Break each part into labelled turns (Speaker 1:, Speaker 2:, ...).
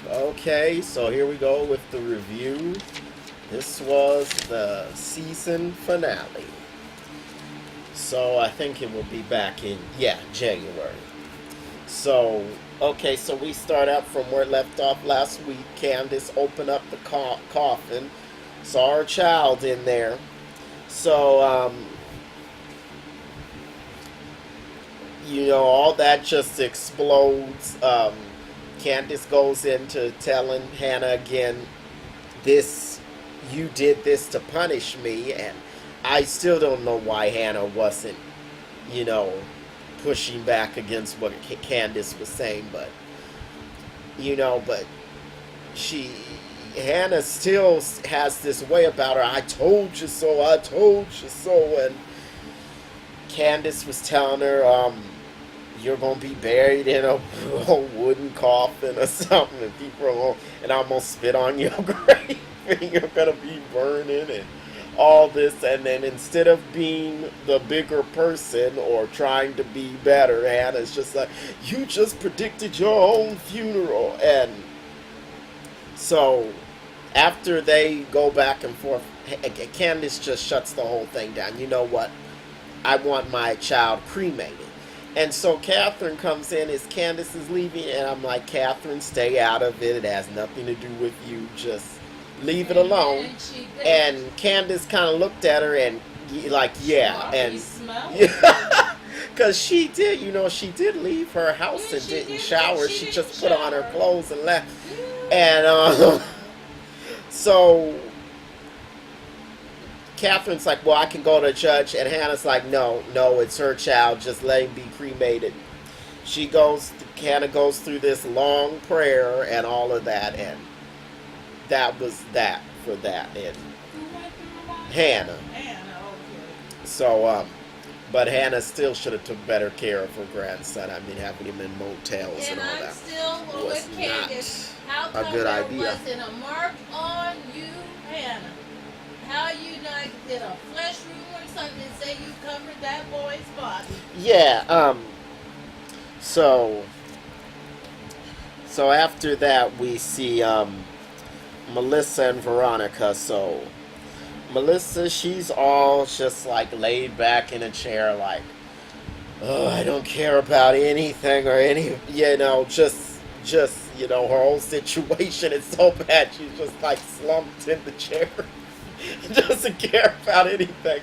Speaker 1: Okay, so here we go with the review. This was the season finale. So I think it will be back in, yeah, January. So, okay, so we start out from where it left off last week. Candace opened up the coffin, saw her child in there. So, all that just explodes. Candace goes into telling Hannah again, this, you did this to punish me, and I still don't know why Hannah wasn't, you know, pushing back against what Candace was saying, but she, Hannah still has this way about her. I told you so. I told you so. And Candace was telling her, you're gonna be buried in a wooden coffin or something, and people are gonna, and I'm gonna spit on your grave, and you're gonna be burning and all this. And then instead of being the bigger person or trying to be better, Hannah's just like, you just predicted your own funeral. And so after they go back and forth, Candace just shuts the whole thing down. You know what? I want my child cremated. And so Catherine comes in as Candace is leaving, and I'm like, Catherine, stay out of it. It has nothing to do with you. Just leave it alone. And Candace kind of looked at her and like, yeah, and yeah, because she did, she did leave her house and didn't shower. She just put on her clothes and left. And so Catherine's like, well, I can go to the judge. And Hannah's like, no, it's her child. Just let him be cremated. Hannah goes through this long prayer and all of that. And that was that for that. And Hannah. So, but Hannah still should have took better care of her grandson. I mean, having him in motels and all that
Speaker 2: still
Speaker 1: was
Speaker 2: Candace.
Speaker 1: not a good idea.
Speaker 2: Wasn't a mark on you, Hannah? How you not did a flesh room or something and say you covered that boy's body?
Speaker 1: Yeah. So after that, we see Melissa and Veronica. So Melissa, she's all just like laid back in a chair, like, oh, I don't care about anything or any, just her whole situation is so bad. She's just like slumped in the chair. Doesn't care about anything.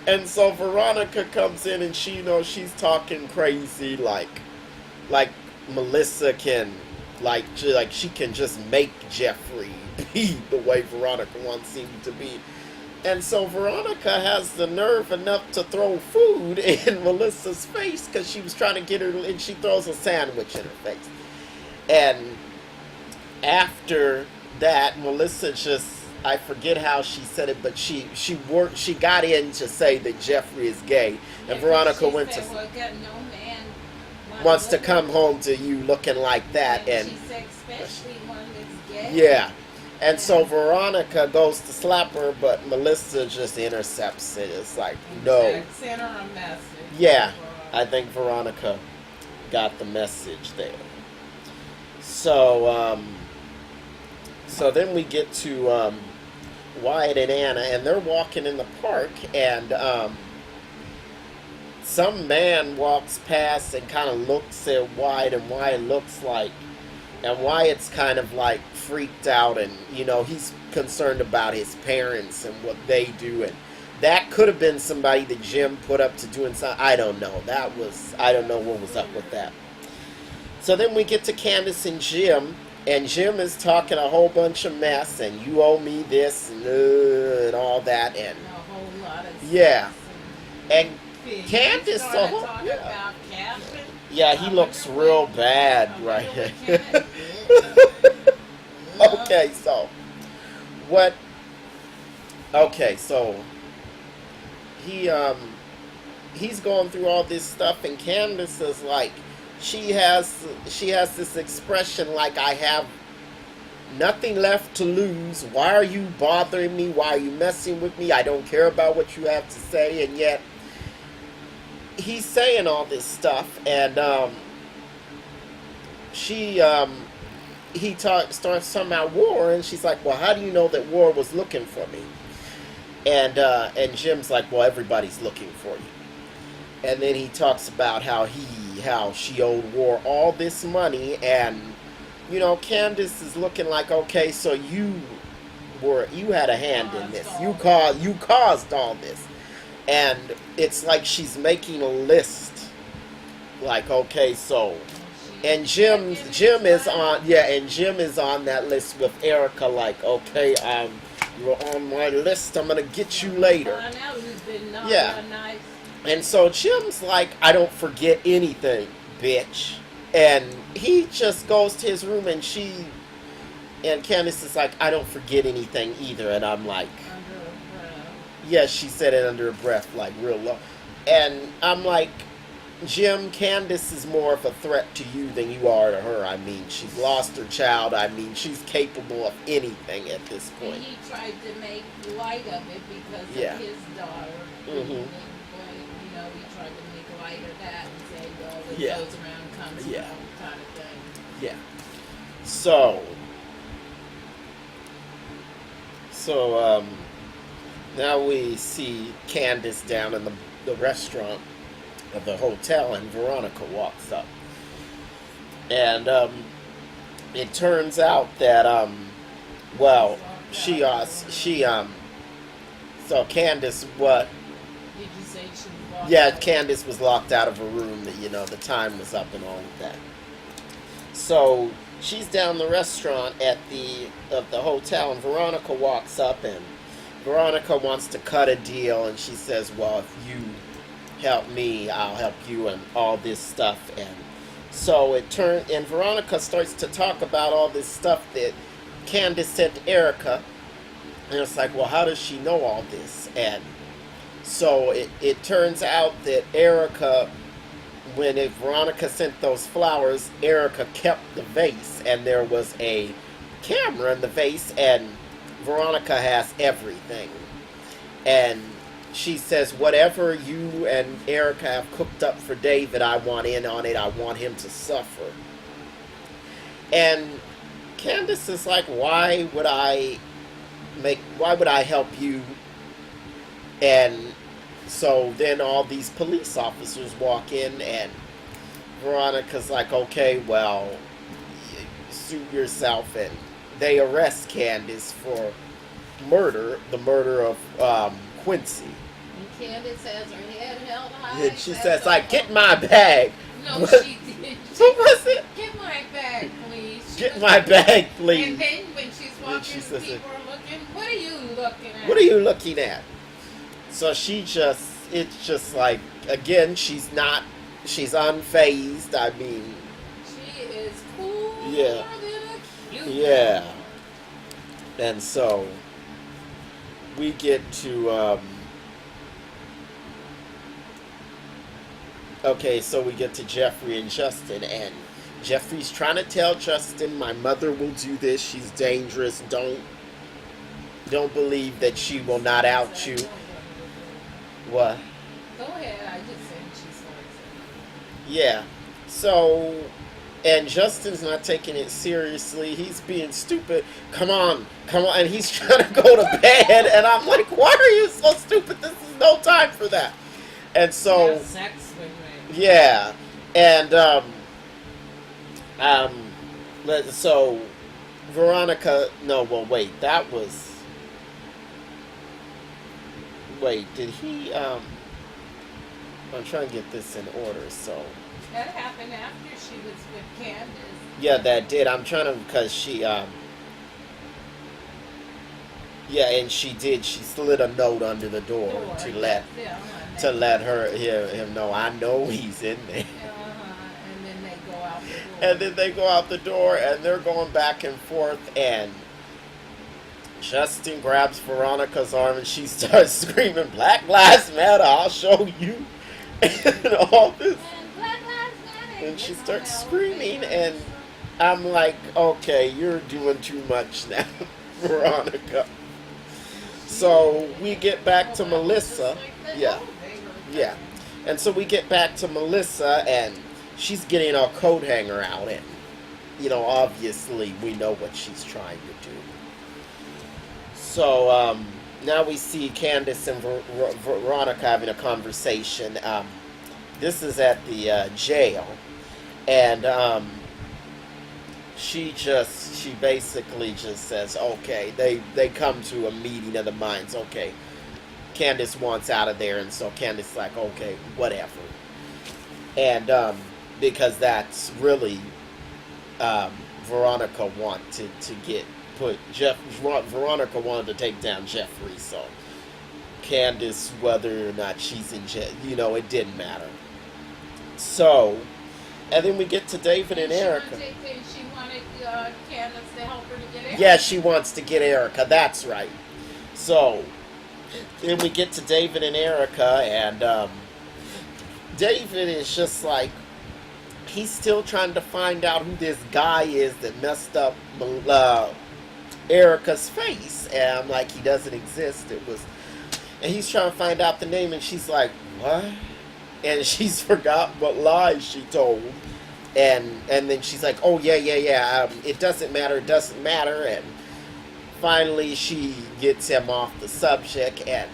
Speaker 1: And so Veronica comes in and she's talking crazy, like Melissa can, like she can just make Jeffrey be the way Veronica wants him to be. And so Veronica has the nerve enough to throw food in Melissa's face because she was trying to get her, and she throws a sandwich in her face. And after that, Melissa just, I forget how she said it, but she got in to say that Jeffrey is gay, and Veronica went to,
Speaker 2: well, no man
Speaker 1: wants to come home to you looking like that, and
Speaker 2: she said especially one that's gay.
Speaker 1: yeah. And so Veronica goes to slap her, but Melissa just intercepts it. It's like, no.
Speaker 2: Send her a message.
Speaker 1: Yeah, I think Veronica got the message there. So, so then we get to Wyatt and Anna, and they're walking in the park, and some man walks past and kind of looks at Wyatt, and Wyatt looks like, and Wyatt's kind of like freaked out, and he's concerned about his parents and what they do, and that could have been somebody that Jim put up to doing something. I don't know. I don't know what was up with that. So then we get to Candace and Jim is talking a whole bunch of mess, and you owe me this and all that, and
Speaker 2: a whole lot of
Speaker 1: yeah, and
Speaker 2: Candace
Speaker 1: yeah, he looks real bad right here. Okay, so what? Okay, so he's going through all this stuff, and Candace is like, she has this expression like, I have nothing left to lose. Why are you bothering me? Why are you messing with me? I don't care about what you have to say. And yet he's saying all this stuff, and starts talking about War, and she's like, well, how do you know that War was looking for me? And Jim's like, well, everybody's looking for you. And then he talks about how she owed War all this money, and Candace is looking like, okay, so you had a hand in this. You caused all this. And it's like she's making a list. Like, okay, so, and Jim is on that list with Erica. Like, okay, you're on my list. I'm gonna get you later. Yeah. And so Jim's like, I don't forget anything, bitch. And he just goes to his room, and Candace is like, I don't forget anything either. And I'm like, yeah, she said it under her breath, like real low. And I'm like, Jim, Candace is more of a threat to you than you are to her. I mean, she's lost her child. I mean, she's capable of anything at this point.
Speaker 2: And he tried to make light of it because of his daughter.
Speaker 1: Mm-hmm.
Speaker 2: He tried to make light of that and say, well, what goes around comes around kind of thing.
Speaker 1: Yeah. So, now we see Candace down in the restaurant of the hotel, and Veronica walks up. And it turns out that so Candace, what?
Speaker 2: Did you say she walked out?
Speaker 1: Candace was locked out of her room. That the time was up and all of that. So she's down the restaurant of the hotel, and Veronica walks up, and Veronica wants to cut a deal, and she says, well, if you help me, I'll help you, and all this stuff. And so and Veronica starts to talk about all this stuff that Candace said to Erica, and it's like, well, how does she know all this? And so it turns out that when Veronica sent those flowers, Erica kept the vase, and there was a camera in the vase, and Veronica has everything. And she says, whatever you and Erica have cooked up for David, I want in on it. I want him to suffer. And Candace is like, why would I help you? And so then all these police officers walk in, and Veronica's like, okay, well, suit yourself. And they arrest Candace for the murder of Quincy.
Speaker 2: And Candace has her head held high.
Speaker 1: And she says, like, get my bag.
Speaker 2: No, she did.
Speaker 1: What was it?
Speaker 2: Get my bag, please.
Speaker 1: Get my bag, please.
Speaker 2: And then when she's walking, people are looking, what are you looking at?
Speaker 1: What are you looking at? So it's just like, again, she's unfazed. I mean,
Speaker 2: she is cool.
Speaker 1: Yeah. Yeah. And so we get to we get to Jeffrey and Justin, and Jeffrey's trying to tell Justin, my mother will do this, she's dangerous, don't believe that she will not out you. What?
Speaker 2: Go ahead, I just said she's like
Speaker 1: Yeah. So, and Justin's not taking it seriously. He's being stupid. Come on. And he's trying to go to bed. And I'm like, why are you so stupid? This is no time for that. And so,
Speaker 2: sex with me.
Speaker 1: Yeah. And, so Veronica, did he, I'm trying to get this in order, so.
Speaker 2: That happened after she was with Candace.
Speaker 1: Yeah, that did. I'm trying to, because she, and she slid a note under the door to let him know, I know he's in there.
Speaker 2: And then they go out the door.
Speaker 1: And then they go out the door, and they're going back and forth, and Justin grabs Veronica's arm, and she starts screaming, Black Lives Matter, I'll show you, and all this. And she starts screaming, and I'm like, okay, you're doing too much now, Veronica. So we get back to Melissa. Yeah. And so we get back to Melissa, and she's getting a coat hanger out, and obviously we know what she's trying to do. So now we see Candace and Veronica having a conversation. This is at the jail, and she basically just says, okay, they come to a meeting of the minds. Okay, Candace wants out of there, and so Candace is like, okay, whatever. And because that's really Veronica wanted to get put Veronica wanted to take down Jeffrey, so Candace, whether or not she's in jail, it didn't matter. So, and then we get to David and Erica.
Speaker 2: She wanted Candace to help her to get Erica.
Speaker 1: Yeah, she wants to get Erica. That's right. So, then we get to David and Erica, and David is just like, he's still trying to find out who this guy is that messed up Erica's face. And I'm like, he doesn't exist. And he's trying to find out the name, and she's like, what? And she's forgot what lies she told. And then she's like, oh, yeah, it doesn't matter, and finally she gets him off the subject, and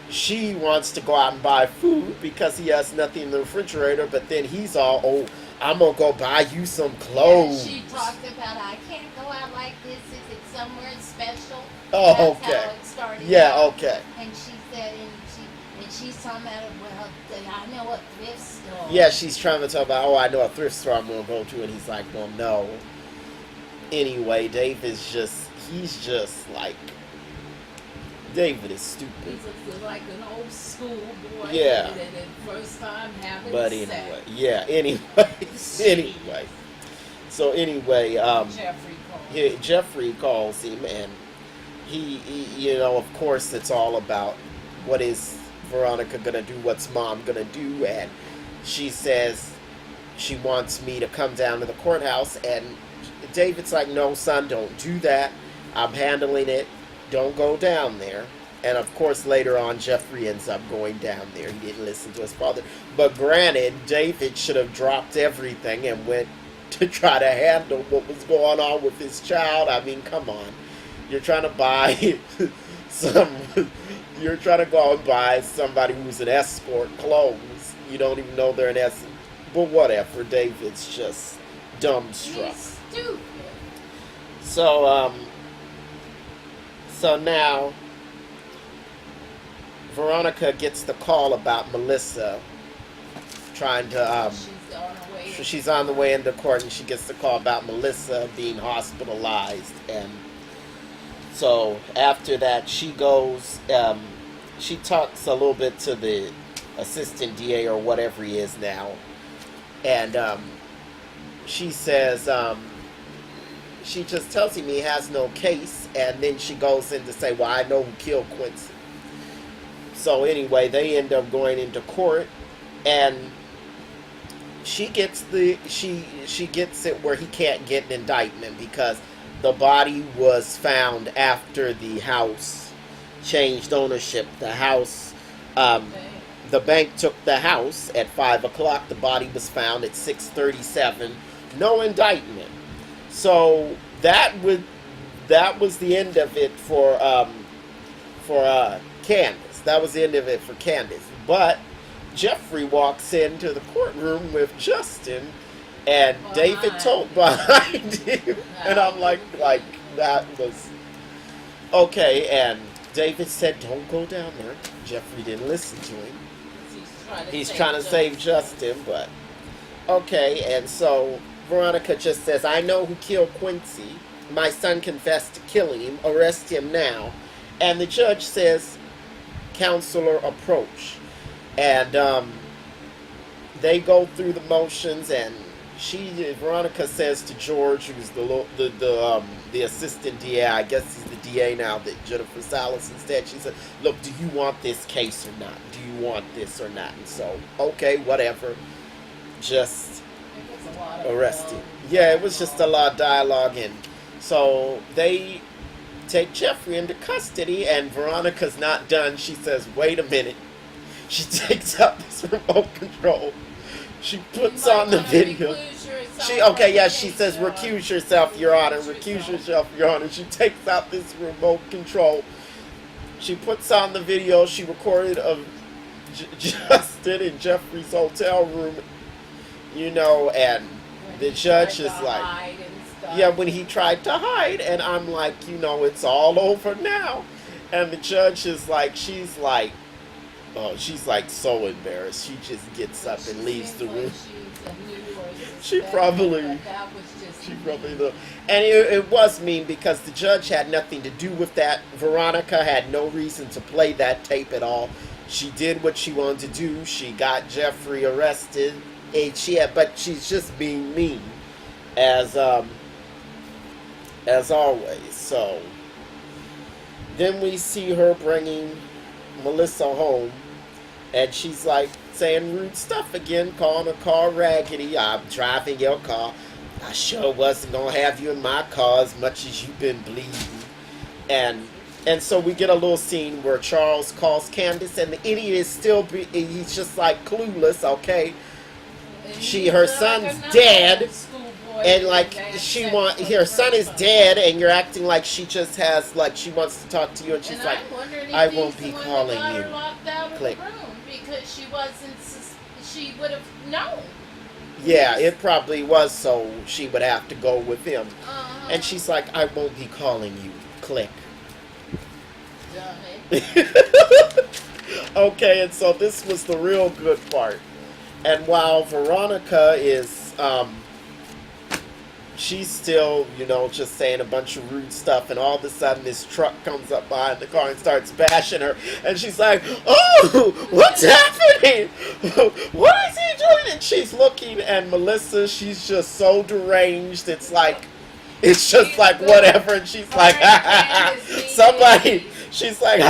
Speaker 1: she wants to go out and buy food because he has nothing in the refrigerator, but then he's all, oh, I'm going to go buy you some clothes.
Speaker 2: Yeah, she talked about, I can't go out like this. Is it somewhere special?
Speaker 1: Oh,
Speaker 2: That's
Speaker 1: okay.
Speaker 2: how it started.
Speaker 1: Yeah,
Speaker 2: out.
Speaker 1: okay.
Speaker 2: And she said, and she's talking about, well, I know a thrift store.
Speaker 1: Yeah, she's trying to talk about, oh, I know a thrift store I'm going to go to, and he's like, well, no. Anyway, David is stupid.
Speaker 2: He's like an old school boy.
Speaker 1: Yeah.
Speaker 2: First time having
Speaker 1: But
Speaker 2: sex.
Speaker 1: anyway, yeah, anyway. So anyway, Jeffrey calls him, and he, of course, it's all about what is Veronica gonna do, what's Mom gonna do, and she says she wants me to come down to the courthouse, and David's like, no, son, don't do that. I'm handling it. Don't go down there. And of course, later on, Jeffrey ends up going down there. He didn't listen to his father. But granted, David should have dropped everything and went to try to handle what was going on with his child. I mean, come on. You're trying to buy you're trying to go out and buy somebody who's an escort clothes. You don't even know they're an escort. But whatever. David's just dumbstruck.
Speaker 2: He's stupid.
Speaker 1: So now Veronica gets the call about Melissa trying to she's on the way into court, and she gets the call about Melissa being hospitalized. And so after that, she goes, she talks a little bit to the assistant DA or whatever he is now, and she says, she just tells him he has no case, and then she goes in to say, well, I know who killed Quincy. So anyway, they end up going into court, and she gets it where he can't get an indictment because the body was found after the house changed ownership. The house, the bank took the house at 5 o'clock. The body was found at 6:37. No indictment. So that was the end of it for Candace. That was the end of it for Candace. But Jeffrey walks into the courtroom with Justin, and David told behind him, and I'm like that was okay. And David said, "Don't go down there." Jeffrey didn't listen to him. He's trying to save Justin, but okay. And so Veronica just says, I know who killed Quincy. My son confessed to killing him. Arrest him now. And the judge says, counselor, approach. And they go through the motions, and Veronica says to George, who's the assistant DA, I guess he's the DA now that Jennifer Salas instead, she said, look, do you want this case or not? Do you want this or not? And so, okay, whatever. Just arrest him. Yeah, it was just a lot of dialogue, and so they take Jeffrey into custody, and Veronica's not done. She says, wait a minute. She takes out this remote control, She
Speaker 2: You
Speaker 1: puts
Speaker 2: might
Speaker 1: on the
Speaker 2: want to
Speaker 1: video.
Speaker 2: recluse yourself
Speaker 1: She
Speaker 2: from
Speaker 1: okay,
Speaker 2: the
Speaker 1: yeah. She says,
Speaker 2: nature.
Speaker 1: "Recuse yourself, Your Honor. Recuse
Speaker 2: Recuse
Speaker 1: yourself, Your Honor." She takes out this remote control. She puts on the video she recorded of Justin in Jeffrey's hotel room, and
Speaker 2: When
Speaker 1: the
Speaker 2: he
Speaker 1: judge
Speaker 2: tried
Speaker 1: is
Speaker 2: to
Speaker 1: like,
Speaker 2: hide and stuff.
Speaker 1: yeah, when he tried to hide, and I'm like, it's all over now. And the judge is like, she's like, oh, she's like so embarrassed. She just gets up and leaves the room. She probably,
Speaker 2: That was just
Speaker 1: she probably, and it was mean because the judge had nothing to do with that. Veronica had no reason to play that tape at all. She did what she wanted to do. She got Jeffrey arrested, and but she's just being mean, as always. So then we see her bringing Melissa home, and she's like saying rude stuff again, calling her car raggedy. I'm driving your car. I sure wasn't gonna have you in my car as much as you've been bleeding. And so we get a little scene where Charles calls Candace, and the idiot is he's just like clueless, okay? Her son's dead, and like her son is dead, and you're acting like she just has, like she wants to talk to you, and she's like, I won't be calling you. Click.
Speaker 2: Because she would have known.
Speaker 1: Yeah, it probably was, so she would have to go with him. And she's like, I won't be calling you. Click. Okay, and so this was the real good part. And while Veronica is, she's still, just saying a bunch of rude stuff, and all of a sudden this truck comes up behind the car and starts bashing her, and she's like, oh, what's happening? What is he doing? And she's looking, and Melissa, she's just so deranged, it's just like whatever, and she's like, she's like,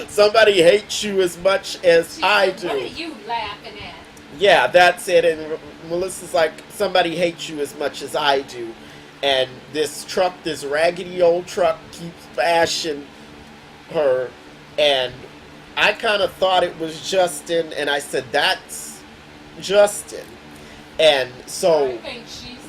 Speaker 1: somebody hates you as much as I do.
Speaker 2: What are you laughing at?
Speaker 1: Yeah, that's it. And Melissa's like, somebody hates you as much as I do. And this raggedy old truck keeps bashing her. And I kind of thought it was Justin, and I said, that's Justin. And so,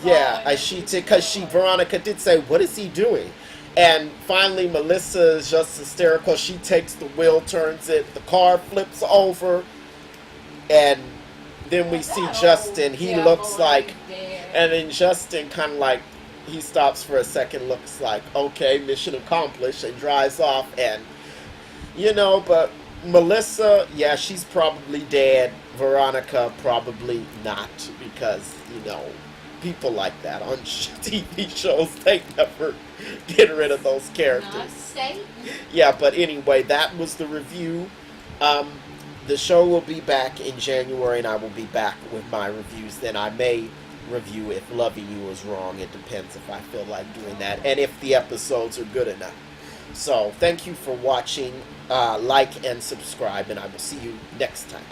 Speaker 1: because Veronica did say, what is he doing? And finally, Melissa is just hysterical. She takes the wheel, turns it, the car flips over, and then we see Justin. He looks like, and then Justin kind of like, he stops for a second, looks like, okay, mission accomplished, and drives off. And, but Melissa, yeah, she's probably dead. Veronica, probably not, because, people like that on TV shows, they never get rid of those characters.
Speaker 2: Not Satan.
Speaker 1: Yeah, but anyway, that was the review. The show will be back in January, and I will be back with my reviews. Then I may review if Loving You is wrong. It depends if I feel like doing that, and if the episodes are good enough. So, thank you for watching. Like and subscribe, and I will see you next time.